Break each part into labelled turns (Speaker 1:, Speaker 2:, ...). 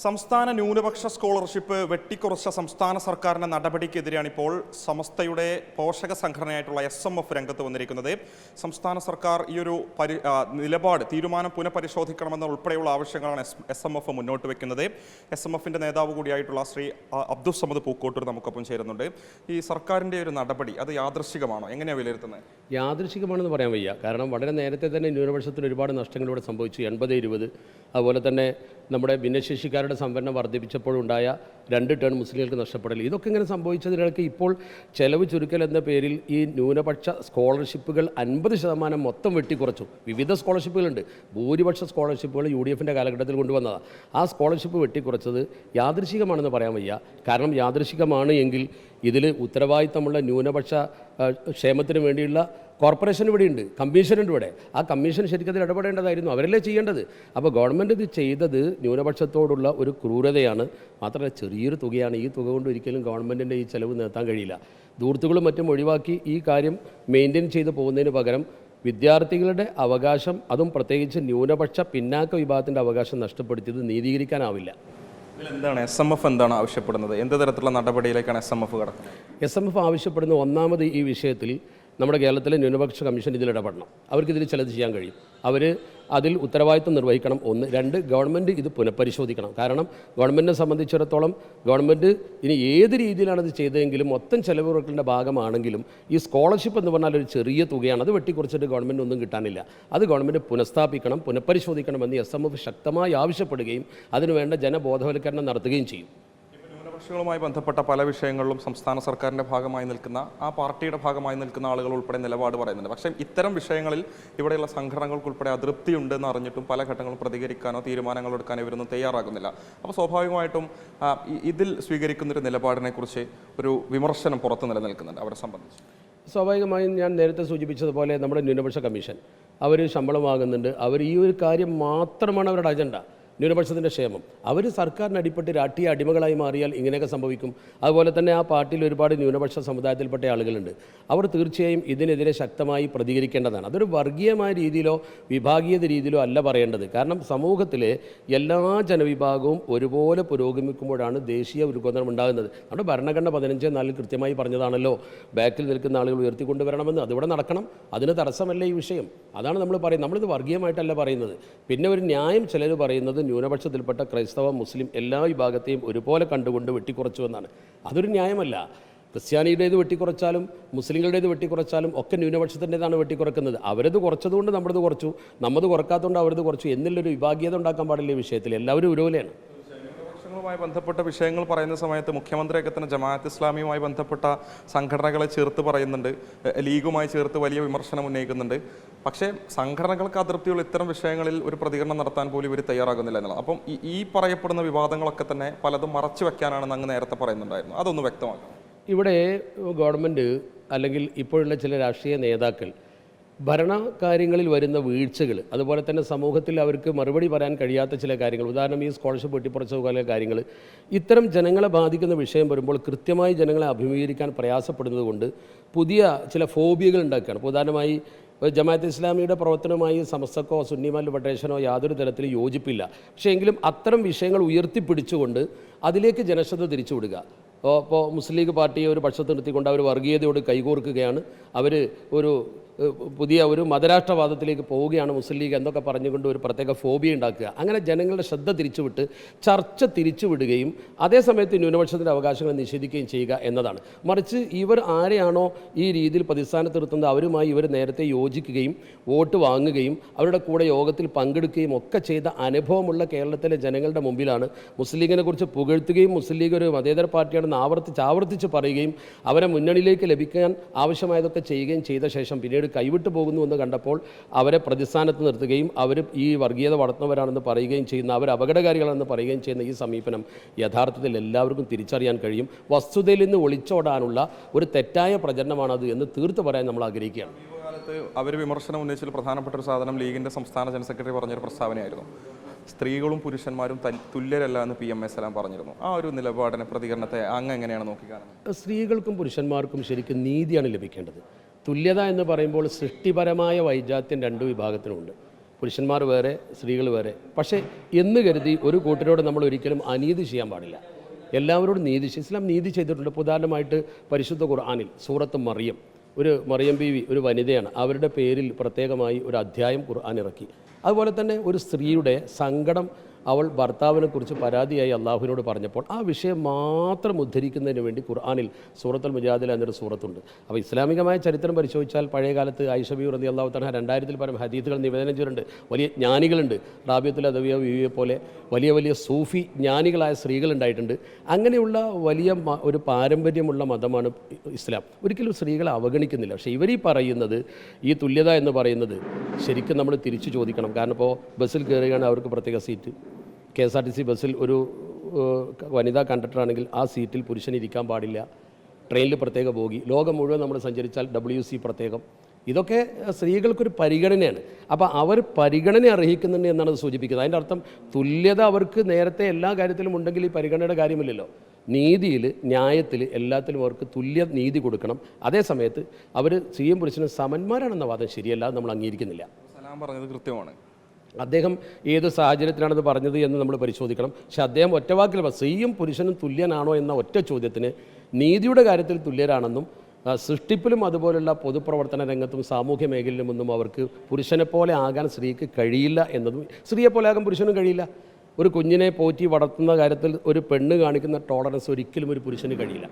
Speaker 1: സംസ്ഥാന ന്യൂനപക്ഷ സ്കോളർഷിപ്പ് വെട്ടിക്കുറച്ച സംസ്ഥാന സർക്കാരിന്റെ നടപടിക്കെതിരെയാണ് ഇപ്പോൾ സമസ്തയുടെ പോഷക സംഘടനയായിട്ടുള്ള SMF രംഗത്ത് വന്നിരിക്കുന്നത്. സംസ്ഥാന സർക്കാർ ഈ ഒരു തീരുമാനം പുനഃപരിശോധിക്കണമെന്ന ഉൾപ്പെടെയുള്ള ആവശ്യങ്ങളാണ് SMF മുന്നോട്ട് വെക്കുന്നത്. SMFന്റെ നേതാവ് കൂടിയായിട്ടുള്ള ശ്രീ അബ്ദുൾ സമദ് പൂക്കോട്ടൂർ നമുക്കൊപ്പം ചേരുന്നുണ്ട്. ഈ സർക്കാരിന്റെ ഒരു നടപടി അത് യാദൃശ്ചികമാണോ, എങ്ങനെയാണ് വിലയിരുത്തുന്നത്?
Speaker 2: യാദൃശ്ചികമാണെന്ന് പറയാൻ വയ്യ. കാരണം വളരെ നേരത്തെ തന്നെ ന്യൂനപക്ഷത്തിന് ഒരുപാട് നഷ്ടങ്ങൾ ഇവിടെ സംഭവിച്ചു. 80-20 അതുപോലെ തന്നെ നമ്മുടെ ഭിന്നശേഷിക്കാരുടെ സംവരണം വർദ്ധിപ്പിച്ചപ്പോഴുണ്ടായ 2 ടേൺ മുസ്ലിങ്ങൾക്ക് നഷ്ടപ്പെടൽ, ഇതൊക്കെ ഇങ്ങനെ സംഭവിച്ചതിനിടയ്ക്ക് ഇപ്പോൾ ചെലവ് ചുരുക്കൽ എന്ന പേരിൽ ഈ ന്യൂനപക്ഷ സ്കോളർഷിപ്പുകൾ 50% മൊത്തം വെട്ടിക്കുറച്ചു. വിവിധ സ്കോളർഷിപ്പുകളുണ്ട്. ഭൂരിപക്ഷ സ്കോളർഷിപ്പുകൾ UDFൻ്റെ കാലഘട്ടത്തിൽ കൊണ്ടുവന്നതാണ്. ആ സ്കോളർഷിപ്പ് വെട്ടിക്കുറച്ചത് യാദൃശ്ചികമാണെന്ന് പറയാൻ വയ്യ. കാരണം യാദൃശ്ചികമാണ് എങ്കിൽ ഇതിൽ ഉത്തരവാദിത്തമുള്ള ന്യൂനപക്ഷ ക്ഷേമത്തിന് വേണ്ടിയുള്ള കോർപ്പറേഷൻ ഇവിടെയുണ്ട്, കമ്മീഷനുണ്ട് ഇവിടെ. ആ കമ്മീഷൻ ശരിക്കും അതിൽ ഇടപെടേണ്ടതായിരുന്നു, അവരല്ലേ ചെയ്യേണ്ടത്. അപ്പോൾ ഗവൺമെൻറ് ഇത് ചെയ്തത് ന്യൂനപക്ഷത്തോടുള്ള ഒരു ക്രൂരതയാണ്. മാത്രമല്ല ചെറിയൊരു തുകയാണ്. ഈ തുക കൊണ്ട് ഒരിക്കലും ഗവൺമെൻറ്റിൻ്റെ ഈ ചെലവ് നിർത്താൻ കഴിയില്ല. ധൂർത്തുകളും മറ്റും ഒഴിവാക്കി ഈ കാര്യം മെയിൻറ്റെയിൻ ചെയ്ത് പോകുന്നതിന് പകരം വിദ്യാർത്ഥികളുടെ അവകാശം, അതും പ്രത്യേകിച്ച് ന്യൂനപക്ഷ പിന്നാക്ക വിഭാഗത്തിൻ്റെ അവകാശം നഷ്ടപ്പെടുത്തിയത് നീതീകരിക്കാനാവില്ല.
Speaker 1: എന്താണ് SMF എന്താണ് ആവശ്യപ്പെടുന്നത്? എന്ത് തരത്തിലുള്ള നടപടിയിലേക്കാണ് SMF കടക്കുന്നത്?
Speaker 2: SMF ആവശ്യപ്പെടുന്ന ഒന്നാമത് ഈ വിഷയത്തിൽ നമ്മുടെ കേരളത്തിലെ ന്യൂനപക്ഷ കമ്മീഷൻ ഇതിൽ ഇടപെടണം. അവർക്കിതിൽ ചിലത് ചെയ്യാൻ കഴിയും. അവർ അതിൽ ഉത്തരവാദിത്വം നിർവഹിക്കണം. 1. 2, ഗവൺമെൻറ് ഇത് പുനഃപരിശോധിക്കണം. കാരണം ഗവൺമെൻറ്റിനെ സംബന്ധിച്ചിടത്തോളം ഗവൺമെൻറ് ഇനി ഏത് രീതിയിലാണ് ഇത് ചെയ്തതെങ്കിലും മൊത്തം ചെലവ് കുറയ്ക്കേണ്ട ഭാഗമാണെങ്കിലും ഈ സ്കോളർഷിപ്പ് എന്ന് പറഞ്ഞാൽ ഒരു ചെറിയ തുകയാണ്. അത് വെട്ടിക്കുറച്ചിട്ട് ഗവൺമെൻറ് ഒന്നും കിട്ടാനില്ല. അത് ഗവൺമെൻറ് പുനഃസ്ഥാപിക്കണം, പുനഃപരിശോധിക്കണമെന്ന് SMF ശക്തമായി ആവശ്യപ്പെടുകയും അതിനുവേണ്ട ജനബോധവൽക്കരണം നടത്തുകയും ചെയ്യും.
Speaker 1: ന്യൂനപക്ഷങ്ങളുമായി ബന്ധപ്പെട്ട പല വിഷയങ്ങളിലും സംസ്ഥാന സർക്കാരിൻ്റെ ഭാഗമായി നിൽക്കുന്ന, ആ പാർട്ടിയുടെ ഭാഗമായി നിൽക്കുന്ന ആളുകൾ ഉൾപ്പെടെ നിലപാട് പറയുന്നുണ്ട്. പക്ഷേ ഇത്തരം വിഷയങ്ങളിൽ ഇവിടെയുള്ള സംഘടനകൾക്കുൾപ്പെടെ അതൃപ്തിയുണ്ടെന്ന് അറിഞ്ഞിട്ടും പല ഘട്ടങ്ങളും പ്രതികരിക്കാനോ തീരുമാനങ്ങൾ എടുക്കാനോ ഇവരൊന്നും തയ്യാറാകുന്നില്ല. അപ്പോൾ സ്വാഭാവികമായിട്ടും ഇതിൽ സ്വീകരിക്കുന്നൊരു നിലപാടിനെക്കുറിച്ച് ഒരു വിമർശനം പുറത്ത് നിലനിൽക്കുന്നുണ്ട് അവരെ സംബന്ധിച്ച്.
Speaker 2: സ്വാഭാവികമായും ഞാൻ നേരത്തെ സൂചിപ്പിച്ചതുപോലെ നമ്മുടെ ന്യൂനപക്ഷ കമ്മീഷൻ അവർ ശമ്പളം വാങ്ങുന്നുണ്ട്. അവർ ഈ ഒരു കാര്യം മാത്രമാണ് അവരുടെ അജണ്ട, ന്യൂനപക്ഷത്തിൻ്റെ ക്ഷേമം. അവർ സർക്കാരിന് അടിപ്പെട്ട് രാഷ്ട്രീയ അടിമകളായി മാറിയാൽ ഇങ്ങനെയൊക്കെ സംഭവിക്കും. അതുപോലെ തന്നെ ആ പാർട്ടിയിൽ ഒരുപാട് ന്യൂനപക്ഷ സമുദായത്തിൽപ്പെട്ട ആളുകളുണ്ട്. അവർ തീർച്ചയായും ഇതിനെതിരെ ശക്തമായി പ്രതികരിക്കേണ്ടതാണ്. അതൊരു വർഗീയമായ രീതിയിലോ വിഭാഗീയത രീതിയിലോ അല്ല പറയേണ്ടത്. കാരണം സമൂഹത്തിലെ എല്ലാ ജനവിഭാഗവും ഒരുപോലെ പുരോഗമിക്കുമ്പോഴാണ് ദേശീയ ഉരുക്കോദനം ഉണ്ടാകുന്നത്. നമ്മുടെ ഭരണഘടന 15(4) കൃത്യമായി പറഞ്ഞതാണല്ലോ, ബാക്കിൽ നിൽക്കുന്ന ആളുകൾ ഉയർത്തിക്കൊണ്ടുവരണമെന്ന്. അതിവിടെ നടക്കണം. അതിന് തടസ്സമല്ല ഈ വിഷയം. അതാണ് നമ്മൾ പറയുന്നത്. നമ്മളിത് വർഗീയമായിട്ടല്ല പറയുന്നത്. പിന്നെ ഒരു ന്യായം ചിലർ പറയുന്നത് ന്യൂനപക്ഷത്തിൽപ്പെട്ട ക്രൈസ്തവ, മുസ്ലിം എല്ലാ വിഭാഗത്തെയും ഒരുപോലെ കണ്ടുകൊണ്ട് വെട്ടിക്കുറച്ചു എന്നാണ്. അതൊരു ന്യായമല്ല. ക്രിസ്ത്യാനിയുടേത് വെട്ടിക്കുറച്ചാലും മുസ്ലിങ്ങളുടേത് വെട്ടിക്കുറച്ചാലും ഒക്കെ ന്യൂനപക്ഷത്തിൻ്റെതാണ് വെട്ടിക്കുറക്കുന്നത്. അവരത് കുറച്ചതുകൊണ്ട് നമ്മളത് കുറച്ചു, നമ്മത് കുറക്കാത്തതുകൊണ്ട് അവരത് കുറച്ചു എന്നുള്ളൊരു വിഭാഗീയത ഉണ്ടാക്കാൻ പാടില്ല ഈ വിഷയത്തിൽ. എല്ലാവരും ഒരുപോലെയാണ്.
Speaker 1: മായി ബന്ധപ്പെട്ട വിഷയങ്ങൾ പറയുന്ന സമയത്ത് മുഖ്യമന്ത്രിയൊക്കെ തന്നെ ജമാഅത്ത് ഇസ്ലാമിയുമായി ബന്ധപ്പെട്ട സംഘടനകളെ ചേർത്ത് പറയുന്നുണ്ട്, ലീഗുമായി ചേർത്ത് വലിയ വിമർശനം ഉന്നയിക്കുന്നുണ്ട്. പക്ഷേ സംഘടനകൾക്ക് അതൃപ്തിയുള്ള ഇത്തരം വിഷയങ്ങളിൽ ഒരു പ്രതികരണം നടത്താൻ പോലും ഇവർ തയ്യാറാകുന്നില്ല എന്നുള്ളത്. അപ്പം ഈ പറയപ്പെടുന്ന വിവാദങ്ങളൊക്കെ തന്നെ പലതും മറച്ചു വെക്കാനാണെന്ന് അങ്ങ് നേരത്തെ പറയുന്നുണ്ടായിരുന്നു. അതൊന്ന് വ്യക്തമാക്കാം.
Speaker 2: ഇവിടെ ഗവൺമെൻറ് അല്ലെങ്കിൽ ഇപ്പോഴുള്ള ചില രാഷ്ട്രീയ നേതാക്കൾ ഭരണകാര്യങ്ങളിൽ വരുന്ന വീഴ്ചകൾ, അതുപോലെ തന്നെ സമൂഹത്തിൽ അവർക്ക് മറുപടി പറയാൻ കഴിയാത്ത ചില കാര്യങ്ങൾ, ഉദാഹരണം ഈ സ്കോളർഷിപ്പ് വെട്ടിപ്പുറച്ച പോലെ കാര്യങ്ങൾ, ഇത്തരം ജനങ്ങളെ ബാധിക്കുന്ന വിഷയം വരുമ്പോൾ കൃത്യമായി ജനങ്ങളെ അഭിമുഖീകരിക്കാൻ പ്രയാസപ്പെടുന്നത് കൊണ്ട് പുതിയ ചില ഫോബിയകൾ ഉണ്ടാക്കുകയാണ്. ഉദാഹരണമായി ജമാഅത്ത് ഇസ്ലാമിയുടെ പ്രവർത്തനവുമായി സമസ്തക്കോ സുന്നിമാൽ ഫെഡറേഷനോ യാതൊരു തരത്തിലും യോജിപ്പില്ല. പക്ഷേ എങ്കിലും അത്തരം വിഷയങ്ങൾ ഉയർത്തിപ്പിടിച്ചുകൊണ്ട് അതിലേക്ക് ജനശ്രദ്ധ തിരിച്ചുവിടുക. ഇപ്പോൾ മുസ്ലിം ലീഗ് പാർട്ടിയെ ഒരു പക്ഷത്ത് നിർത്തിക്കൊണ്ട് അവർ വർഗീയതയോട് കൈകോർക്കുകയാണ്. അവർ ഒരു പുതിയ ഒരു മതരാഷ്ട്രവാദത്തിലേക്ക് പോവുകയാണ് മുസ്ലിം ലീഗ് എന്നൊക്കെ പറഞ്ഞുകൊണ്ട് ഒരു പ്രത്യേക ഫോബിയ ഉണ്ടാക്കുക. അങ്ങനെ ജനങ്ങളുടെ ശ്രദ്ധ തിരിച്ചുവിട്ട് ചർച്ച തിരിച്ചുവിടുകയും അതേസമയത്ത് ന്യൂനപക്ഷത്തിൻ്റെ അവകാശങ്ങൾ നിഷേധിക്കുകയും ചെയ്യുക എന്നതാണ്. മറിച്ച് ഇവർ ആരെയാണോ ഈ രീതിയിൽ പ്രതിസ്ഥാനത്ത് നിർത്തുന്നത് അവരുമായി ഇവർ നേരത്തെ യോജിക്കുകയും വോട്ട് വാങ്ങുകയും അവരുടെ കൂടെ യോഗത്തിൽ പങ്കെടുക്കുകയും ഒക്കെ ചെയ്ത അനുഭവമുള്ള കേരളത്തിലെ ജനങ്ങളുടെ മുമ്പിലാണ് മുസ്ലിം ലീഗിനെ കുറിച്ച് പുകഴ്ത്തുകയും മുസ്ലിം ലീഗ് ഒരു മതേതര പാർട്ടിയാണെന്ന് ആവർത്തിച്ച് പറയുകയും അവരെ മുന്നണിയിലേക്ക് ലഭിക്കാൻ ആവശ്യമായതൊക്കെ ചെയ്യുകയും ചെയ്ത ശേഷം പിന്നീട് കൈവിട്ടു പോകുന്നു എന്ന് കണ്ടപ്പോൾ അവരെ പ്രതിസ്ഥാനത്ത് നിർത്തുകയും അവർ ഈ വർഗീയത വളർത്തുന്നവരാണെന്ന് പറയുകയും ചെയ്യുന്ന, അവർ അപകടകാരികളാണെന്ന് പറയുകയും ചെയ്യുന്ന ഈ സമീപനം യഥാർത്ഥത്തിൽ എല്ലാവർക്കും തിരിച്ചറിയാൻ കഴിയും. വസ്തുതയിൽ നിന്ന് ഒളിച്ചോടാനുള്ള ഒരു തെറ്റായ പ്രചരണമാണത് എന്ന് തീർത്ത് പറയാൻ നമ്മൾ ആഗ്രഹിക്കുകയാണ്.
Speaker 1: അവർ വിമർശനം ഉന്നയിച്ചതിൽ പ്രധാനപ്പെട്ട ഒരു സാധനം ലീഗിൻ്റെ സംസ്ഥാന ജനറൽ സെക്രട്ടറി പറഞ്ഞൊരു പ്രസ്താവനയായിരുന്നു. സ്ത്രീകളും പുരുഷന്മാരും തുല്യരല്ല എന്ന് PMS പറഞ്ഞിരുന്നു. ആ ഒരു നിലപാടിനെ, പ്രതികരണത്തെ അങ്ങ് എങ്ങനെയാണ് നോക്കിക്കാണുന്നത്?
Speaker 2: സ്ത്രീകൾക്കും പുരുഷന്മാർക്കും ശരിക്കും നീതിയാണ് ലഭിക്കേണ്ടത്. തുല്യത എന്ന് പറയുമ്പോൾ സൃഷ്ടിപരമായ വൈജാത്യം 2 വിഭാഗത്തിനുമുണ്ട്. പുരുഷന്മാർ വേറെ, സ്ത്രീകൾ വേറെ. പക്ഷേ എന്ന് കരുതി ഒരു കൂട്ടരോട് നമ്മൾ ഒരിക്കലും അനീതി ചെയ്യാൻ പാടില്ല. എല്ലാവരോടും നീതി ഇസ്ലാം നീതി ചെയ്തിട്ടുണ്ട്. ഉദാഹരണമായിട്ട് പരിശുദ്ധ ഖുർആനിൽ സൂറത്ത് മറിയം, ഒരു മറിയം ബീവി ഒരു വനിതയാണ്, അവരുടെ പേരിൽ പ്രത്യേകമായി ഒരു അധ്യായം ഖുർആൻ ഇറക്കി. അതുപോലെ തന്നെ ഒരു സ്ത്രീയുടെ സങ്കടം അവൾ ഭർത്താവിനെ കുറിച്ച് പരാതിയായി അള്ളാഹുവിനോട് പറഞ്ഞപ്പോൾ ആ വിഷയം മാത്രം ഉദ്ധരിക്കുന്നതിന് വേണ്ടി ഖുർആനിൽ സൂറത്തുൽ മുജാദില എന്നൊരു സൂറത്തുണ്ട്. അപ്പോൾ ഇസ്ലാമികമായ ചരിത്രം പരിശോധിച്ചാൽ പഴയ കാലത്ത് ആയിഷ ബീവി റളിയല്ലാഹു തആല 2000-ൽ പരം ഹദീസുകൾ നിവേദനം ചെയ്തിട്ടുണ്ട്. വലിയ ജ്ഞാനികളുണ്ട്, റാബിയത്തുൽ അദവിയ ബീവിയെ പോലെ വലിയ വലിയ സൂഫി ജ്ഞാനികളായ സ്ത്രീകളുണ്ടായിട്ടുണ്ട്. അങ്ങനെയുള്ള വലിയ ഒരു പാരമ്പര്യമുള്ള മതമാണ് ഇസ്ലാം. ഒരിക്കലും സ്ത്രീകളെ അവഗണിക്കുന്നില്ല. പക്ഷേ ഇവരീ പറയുന്നത്, ഈ തുല്യത എന്ന് പറയുന്നത് ശരിക്കും നമ്മൾ തിരിച്ചു ചോദിക്കണം. കാരണം ഇപ്പോൾ ബസ്സിൽ കയറുകയാണ്, അവർക്ക് പ്രത്യേക സീറ്റ്. KSRTC ബസ്സിൽ ഒരു വനിതാ കണ്ടക്ടറാണെങ്കിൽ ആ സീറ്റിൽ പുരുഷൻ ഇരിക്കാൻ പാടില്ല. ട്രെയിനിൽ പ്രത്യേക ബോഗി. ലോകം മുഴുവൻ നമ്മൾ സഞ്ചരിച്ചാൽ WC പ്രത്യേകം. ഇതൊക്കെ സ്ത്രീകൾക്കൊരു പരിഗണനയാണ്. അപ്പോൾ അവർ പരിഗണന അർഹിക്കുന്നുണ്ട് എന്നാണ് അത് സൂചിപ്പിക്കുന്നത്. അതിൻ്റെ അർത്ഥം തുല്യത അവർക്ക് നേരത്തെ എല്ലാ കാര്യത്തിലും ഉണ്ടെങ്കിൽ ഈ പരിഗണനയുടെ കാര്യമില്ലല്ലോ. നീതിയിൽ, ന്യായത്തിൽ, എല്ലാത്തിലും അവർക്ക് തുല്യ നീതി കൊടുക്കണം. അതേ സമയത്ത് അവർ സ്ത്രീയും പുരുഷനും സമന്മാരാണെന്ന വാദം ശരിയല്ല, നമ്മൾ അംഗീകരിക്കുന്നില്ല.
Speaker 1: സലാം പറഞ്ഞത് കൃത്യമാണ്.
Speaker 2: അദ്ദേഹം ഏത് സാഹചര്യത്തിലാണത് പറഞ്ഞത് എന്ന് നമ്മൾ പരിശോധിക്കണം. പക്ഷെ അദ്ദേഹം ഒറ്റവാക്കിൽ സ്ത്രീയും പുരുഷനും തുല്യനാണോ എന്ന ഒറ്റ ചോദ്യത്തിന് നീതിയുടെ കാര്യത്തിൽ തുല്യരാണെന്നും സൃഷ്ടിപ്പിലും അതുപോലുള്ള പൊതുപ്രവർത്തന രംഗത്തും സാമൂഹ്യ മേഖലയിലുമൊന്നും അവർക്ക് പുരുഷനെ പോലെ ആകാൻ സ്ത്രീക്ക് കഴിയില്ല എന്നതും, സ്ത്രീയെ പോലെ ആകാൻ പുരുഷനും കഴിയില്ല. ഒരു കുഞ്ഞിനെ പോറ്റി വളർത്തുന്ന കാര്യത്തിൽ ഒരു പെണ്ണ് കാണിക്കുന്ന ടോളറൻസ് ഒരിക്കലും ഒരു പുരുഷന് കഴിയില്ല.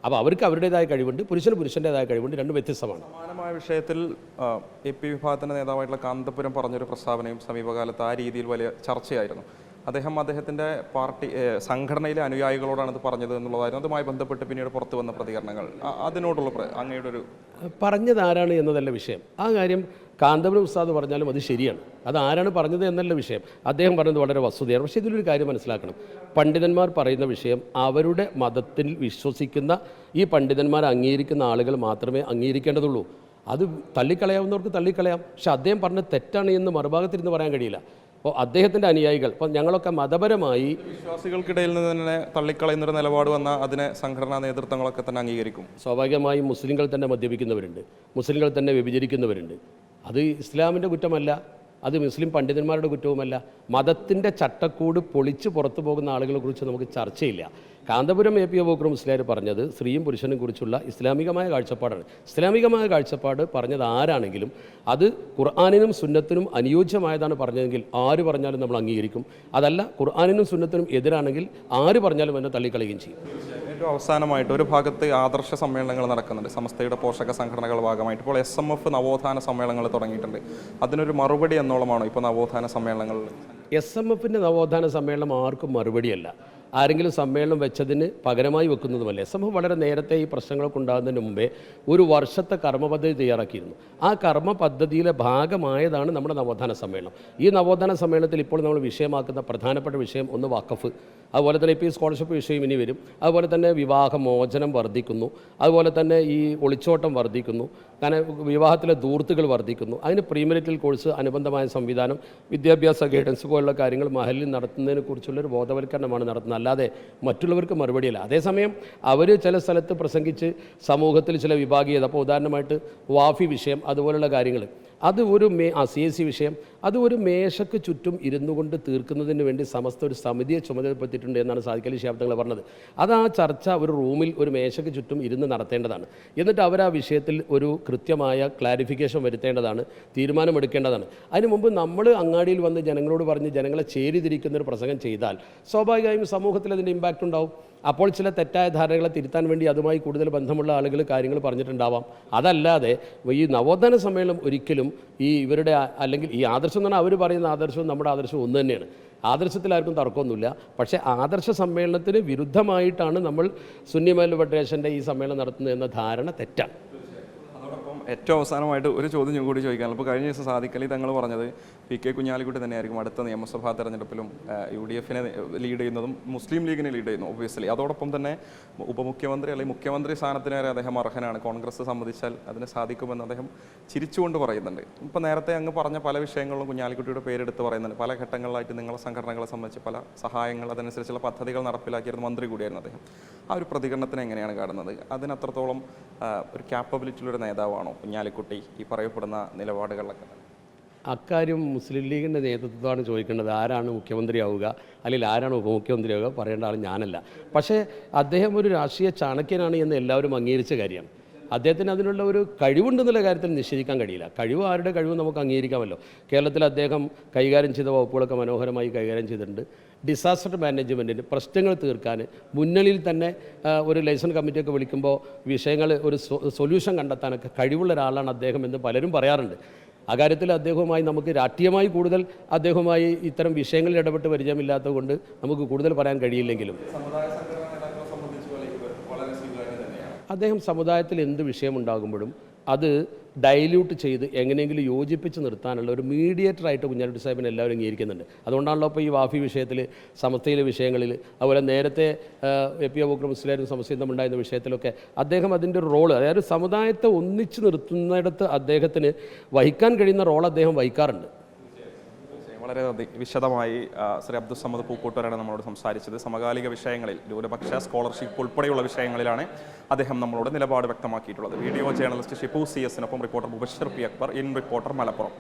Speaker 2: അപ്പോൾ അവർക്ക് അവരുടേതായ കഴിവുണ്ട്, പുരുഷന് പുരുഷൻ്റെതായ കഴിവുണ്ട്, രണ്ടും വ്യത്യസ്തമാണ്.
Speaker 1: സമാനമായ വിഷയത്തിൽ AP വിഭാഗത്തിൻ്റെ നേതാവായിട്ടുള്ള കാന്തപുരം പറഞ്ഞൊരു പ്രസ്താവനയും സമീപകാലത്ത് ആ രീതിയിൽ വലിയ ചർച്ചയായിരുന്നു. അദ്ദേഹത്തിൻ്റെ പാർട്ടി സംഘടനയിലെ അനുയായികളോടാണ് ഇത് പറഞ്ഞത് എന്നുള്ളതായിരുന്നു. അതുമായി ബന്ധപ്പെട്ട് പിന്നീട് പുറത്തു വന്ന പ്രതികരണങ്ങൾ, അതിനോടുള്ള അങ്ങയുടെ ഒരു
Speaker 2: പറഞ്ഞത് ആരാണ് എന്നതല്ല വിഷയം. ആ കാര്യം കാന്തപുരം ഉസ്താദ് പറഞ്ഞാലും അത് ശരിയാണ്. അത് ആരാണ് പറഞ്ഞത് എന്നല്ല വിഷയം. അദ്ദേഹം പറഞ്ഞത് വളരെ വസ്തുതയാണ്. പക്ഷേ ഇതിലൊരു കാര്യം മനസ്സിലാക്കണം. പണ്ഡിതന്മാർ പറയുന്ന വിഷയം അവരുടെ മതത്തിൽ വിശ്വസിക്കുന്ന ഈ പണ്ഡിതന്മാർ അംഗീകരിക്കുന്ന ആളുകൾ മാത്രമേ അംഗീകരിക്കേണ്ടതുള്ളൂ. അത് തള്ളിക്കളയാവുന്നവർക്ക് തള്ളിക്കളയാം. പക്ഷെ അദ്ദേഹം പറഞ്ഞത് തെറ്റാണ് എന്ന് മറുഭാഗത്തിരുന്ന് പറയാൻ കഴിയില്ല. അപ്പോൾ അദ്ദേഹത്തിൻ്റെ അനുയായികൾ, അപ്പോൾ ഞങ്ങളൊക്കെ മതപരമായി
Speaker 1: വിശ്വാസികൾക്കിടയിൽ നിന്ന് തന്നെ തള്ളിക്കളയുന്നൊരു നിലപാട് വന്നാൽ അതിനെ സംഘടനാ നേതൃത്വങ്ങളൊക്കെ തന്നെ അംഗീകരിക്കും.
Speaker 2: സ്വാഭാവികമായും മുസ്ലിങ്ങൾ തന്നെ മദ്യപിക്കുന്നവരുണ്ട്, മുസ്ലിങ്ങൾ തന്നെ വ്യഭിചരിക്കുന്നവരുണ്ട്. അത് ഇസ്ലാമിൻ്റെ കുറ്റമല്ല, അത് മുസ്ലിം പണ്ഡിതന്മാരുടെ കുറ്റവുമല്ല. മതത്തിൻ്റെ ചട്ടക്കൂട് പൊളിച്ച് പുറത്തു പോകുന്ന ആളുകളെ കുറിച്ച് നമുക്ക് ചർച്ചയില്ല. കാന്തപുരം AP അബൂബക്കർ മുസ്ലിയാർ പറഞ്ഞത് സ്ത്രീയും പുരുഷനും കുറിച്ചുള്ള ഇസ്ലാമികമായ കാഴ്ചപ്പാടാണ്. ഇസ്ലാമികമായ കാഴ്ചപ്പാട് പറഞ്ഞത് ആരാണെങ്കിലും അത് ഖുർആനിനും സുന്നത്തിനും അനുയോജ്യമായതാണ് പറഞ്ഞതെങ്കിൽ ആര് പറഞ്ഞാലും നമ്മൾ അംഗീകരിക്കും. അതല്ല, ഖുർആനിനും സുന്നത്തിനും എതിരാണെങ്കിൽ ആര് പറഞ്ഞാലും എന്നെ തള്ളിക്കളയുകയും ചെയ്യും.
Speaker 1: ഏറ്റവും അവസാനമായിട്ട് ഒരു ഭാഗത്ത് ആദർശ സമ്മേളനങ്ങൾ നടക്കുന്നുണ്ട്, സമസ്തയുടെ പോഷക സംഘടനകൾ ഭാഗമായിട്ട്. ഇപ്പോൾ SMF നവോത്ഥാന സമ്മേളനങ്ങൾ തുടങ്ങിയിട്ടുണ്ട്. അതിനൊരു മറുപടി എന്നോളമാണോ ഇപ്പോൾ നവോത്ഥാന സമ്മേളനങ്ങൾ?
Speaker 2: SMFൻ്റെ നവോത്ഥാന സമ്മേളനം ആർക്കും മറുപടിയല്ല, ആരെങ്കിലും സമ്മേളനം വെച്ചതിന് പകരമായി വെക്കുന്നതുമല്ല. SMF വളരെ നേരത്തെ ഈ പ്രശ്നങ്ങളൊക്കെ ഉണ്ടാകുന്നതിന് മുമ്പേ ഒരു വർഷത്തെ കർമ്മ പദ്ധതി തയ്യാറാക്കിയിരുന്നു. ആ കർമ്മ പദ്ധതിയിലെ ഭാഗമായതാണ് നമ്മുടെ നവോത്ഥാന സമ്മേളനം. ഈ നവോത്ഥാന സമ്മേളനത്തിൽ ഇപ്പോൾ നമ്മൾ വിഷയമാക്കുന്ന പ്രധാനപ്പെട്ട വിഷയം ഒന്ന് വഖഫ്, അതുപോലെ തന്നെ ഇപ്പോൾ ഈ സ്കോളർഷിപ്പ് വിഷയം ഇനി വരും, അതുപോലെ തന്നെ വിവാഹമോചനം വർദ്ധിക്കുന്നു, അതുപോലെ തന്നെ ഈ ഒളിച്ചോട്ടം വർദ്ധിക്കുന്നു, കാരണം വിവാഹത്തിലെ ധൂർത്തുകൾ വർദ്ധിക്കുന്നു. അതിന് പ്രീമെറിറ്റൽ കോഴ്സ്, അനുബന്ധമായ സംവിധാനം, വിദ്യാഭ്യാസ ഗൈഡൻസ് പോലുള്ള കാര്യങ്ങൾ മഹലിൽ നടത്തുന്നതിനെ കുറിച്ചുള്ളൊരു ബോധവൽക്കരണമാണ് നടത്തുന്നത്, അല്ലാതെ മറ്റുള്ളവർക്ക് മറുപടിയല്ല. അതേസമയം അവർ ചില സ്ഥലത്ത് പ്രസംഗിച്ച് സമൂഹത്തിൽ ചില വിഭാഗീയത, അപ്പോൾ ഉദാഹരണമായിട്ട് വാഫി വിഷയം അതുപോലുള്ള കാര്യങ്ങൾ, അത് ഒരു CSC വിഷയം, അത് ഒരു മേശയ്ക്ക് ചുറ്റും ഇരുന്നു കൊണ്ട് തീർക്കുന്നതിന് വേണ്ടി സമസ്ത ഒരു സമിതിയെ ചുമതലപ്പെടുത്തിയിട്ടുണ്ട് എന്നാണ് സാദിഖ് അലി ശിഹാബ് തങ്ങൾ പറഞ്ഞത്. അത് ആ ചർച്ച ഒരു റൂമിൽ ഒരു മേശയ്ക്ക് ചുറ്റും ഇരുന്ന് നടത്തേണ്ടതാണ്. എന്നിട്ട് അവർ ആ വിഷയത്തിൽ ഒരു കൃത്യമായ ക്ലാരിഫിക്കേഷൻ വരുത്തേണ്ടതാണ്, തീരുമാനമെടുക്കേണ്ടതാണ്. അതിനു മുമ്പ് നമ്മൾ അങ്ങാടിയിൽ വന്ന് ജനങ്ങളോട് പറഞ്ഞ് ജനങ്ങളെ ചേരിതിരിക്കുന്നൊരു പ്രസംഗം ചെയ്താൽ സ്വാഭാവികമായും സമൂഹത്തിൽ അതിൻ്റെ ഇമ്പാക്റ്റ് ഉണ്ടാവും. അപ്പോൾ ചില തെറ്റായ ധാരണകളെ തിരുത്താൻ വേണ്ടി അതുമായി കൂടുതൽ ബന്ധമുള്ള ആളുകൾ കാര്യങ്ങൾ പറഞ്ഞിട്ടുണ്ടാവാം. അതല്ലാതെ ഈ നവോത്ഥാന സമ്മേളനം ഒരിക്കലും ഈ ഇവരുടെ അല്ലെങ്കിൽ ഈ ആദർശം എന്ന് പറഞ്ഞാൽ അവർ പറയുന്ന ആദർശവും നമ്മുടെ ആദർശവും ഒന്ന് തന്നെയാണ്. ആദർശത്തിൽ ആർക്കും തർക്കമൊന്നുമില്ല. പക്ഷേ ആദർശ സമ്മേളനത്തിന് വിരുദ്ധമായിട്ടാണ് നമ്മൾ സുന്നി മഹല്ല് ഫെഡറേഷൻ്റെ ഈ സമ്മേളനം നടത്തുന്നത് എന്ന ധാരണ തെറ്റാണ്.
Speaker 1: ഏറ്റവും അവസാനമായിട്ട് ഒരു ചോദ്യം കൂടി ചോദിക്കാനുള്ളത്, ഇപ്പോൾ കഴിഞ്ഞ ദിവസം സാദിഖ് അലി തങ്ങൾ പറഞ്ഞത് PK കുഞ്ഞാലിക്കുട്ടി തന്നെയായിരിക്കും അടുത്ത നിയമസഭാ തെരഞ്ഞെടുപ്പിലും UDFനെ ലീഡ് ചെയ്യുന്നതും മുസ്ലിം ലീഗിനെ ലീഡ് ചെയ്യുന്നു ഒബ്വിയസ്ലി. അതോടൊപ്പം തന്നെ ഉപമുഖ്യമന്ത്രി അല്ലെങ്കിൽ മുഖ്യമന്ത്രി സ്ഥാനത്തിന് വരെ അദ്ദേഹം അർഹനാണ്, കോൺഗ്രസ് സമ്മതിച്ചാൽ അതിന് സാധിക്കുമെന്ന് അദ്ദേഹം ചിരിച്ചുകൊണ്ട് പറയുന്നുണ്ട്. ഇപ്പോൾ നേരത്തെ അങ്ങ് പറഞ്ഞ പല വിഷയങ്ങളിലും കുഞ്ഞാലിക്കുട്ടിയുടെ പേരെടുത്ത് പറയുന്നുണ്ട്. പല ഘട്ടങ്ങളിലായിട്ട് നിങ്ങളെ സംഘടനകളെ സംബന്ധിച്ച് പല സഹായങ്ങൾ, അതനുസരിച്ചുള്ള പദ്ധതികൾ നടപ്പിലാക്കിയിരുന്ന മന്ത്രി കൂടിയായിരുന്നു അദ്ദേഹം. ആ ഒരു പ്രതികരണത്തിന് എങ്ങനെയാണ് കാണുന്നത്? അതിനത്രത്തോളം ഒരു ക്യാപ്പബിലിറ്റിയുള്ളൊരു നേതാവാണോ കുഞ്ഞാലിക്കുട്ടി ഈ പറയപ്പെടുന്ന നിലപാടുകളിലൊക്കെ?
Speaker 2: അക്കാര്യം മുസ്ലിം ലീഗിൻ്റെ നേതൃത്വമാണ് ചോദിക്കേണ്ടത്. ആരാണ് മുഖ്യമന്ത്രിയാവുക അല്ലെങ്കിൽ ആരാണ് ഉപമുഖ്യമന്ത്രിയാവുക, പറയേണ്ട ആൾ ഞാനല്ല. പക്ഷേ അദ്ദേഹം ഒരു രാഷ്ട്രീയ ചാണക്യനാണ് എന്ന് എല്ലാവരും അംഗീകരിച്ച കാര്യമാണ്. അദ്ദേഹത്തിന് അതിനുള്ള ഒരു കഴിവുണ്ടെന്നുള്ള കാര്യത്തിൽ നിഷേധിക്കാൻ കഴിയില്ല. കഴിവ് ആരുടെ കഴിവ് നമുക്ക് അംഗീകരിക്കാമല്ലോ. കേരളത്തിൽ അദ്ദേഹം കൈകാര്യം ചെയ്ത വകുപ്പുകളൊക്കെ മനോഹരമായി കൈകാര്യം ചെയ്തിട്ടുണ്ട്. ഡിസാസ്റ്റർ മാനേജ്മെൻറ്റിന് പ്രശ്നങ്ങൾ തീർക്കാൻ മുന്നണിയിൽ തന്നെ ഒരു ലൈസൺ കമ്മിറ്റിയൊക്കെ വിളിക്കുമ്പോൾ വിഷയങ്ങൾ ഒരു സൊല്യൂഷൻ കണ്ടെത്താനൊക്കെ കഴിവുള്ള ഒരാളാണ് അദ്ദേഹം എന്ന് പലരും പറയാറുണ്ട്. അക്കാര്യത്തിൽ അദ്ദേഹവുമായി നമുക്ക് രാഷ്ട്രീയമായി കൂടുതൽ അദ്ദേഹവുമായി ഇത്തരം വിഷയങ്ങളിൽ ഇടപെട്ട് പരിചയമില്ലാത്തത് കൊണ്ട് നമുക്ക് കൂടുതൽ പറയാൻ കഴിയില്ലെങ്കിലും അദ്ദേഹം സമുദായത്തിൽ എന്ത് വിഷയമുണ്ടാകുമ്പോഴും അത് ഡൈല്യൂട്ട് ചെയ്ത് എങ്ങനെയെങ്കിലും യോജിപ്പിച്ച് നിർത്താനുള്ള ഒരു മീഡിയേറ്ററായിട്ട് കുഞ്ഞാലിക്കുട്ടി സാഹിബിനെ എല്ലാവരും അംഗീകരിക്കുന്നുണ്ട്. അതുകൊണ്ടാണല്ലോ ഇപ്പോൾ ഈ വാഫി വിഷയത്തിൽ, സമസ്തയിലെ വിഷയങ്ങളിൽ, അതുപോലെ നേരത്തെ എ.പി. അബൂബക്കർ മുസ്ലിയാരും സമസ്തയും ഉണ്ടായിരുന്ന വിഷയത്തിലൊക്കെ അദ്ദേഹം അതിൻ്റെ ഒരു റോള്, അതായത് സമുദായത്തെ ഒന്നിച്ച് നിർത്തുന്നിടത്ത് അദ്ദേഹത്തിന് വഹിക്കാൻ കഴിയുന്ന റോൾ അദ്ദേഹം വഹിക്കാറുണ്ട്.
Speaker 1: വളരെ വിശദമായി ശ്രീ അബ്ദുൾ സമദ് പൂക്കോട്ടൂരാണ് നമ്മളോട് സംസാരിച്ചത്. സമകാലിക വിഷയങ്ങളിൽ, ന്യൂനപക്ഷ സ്കോളർഷിപ്പ് ഉൾപ്പെടെയുള്ള വിഷയങ്ങളിലാണ് അദ്ദേഹം നമ്മളോട് നിലപാട് വ്യക്തമാക്കിയിട്ടുള്ളത്. വീഡിയോ ജേർണലിസ്റ്റ് ഷിപ്പു CS-നൊപ്പം reporter Mubashir P. Akbar, in reporter, Malappuram.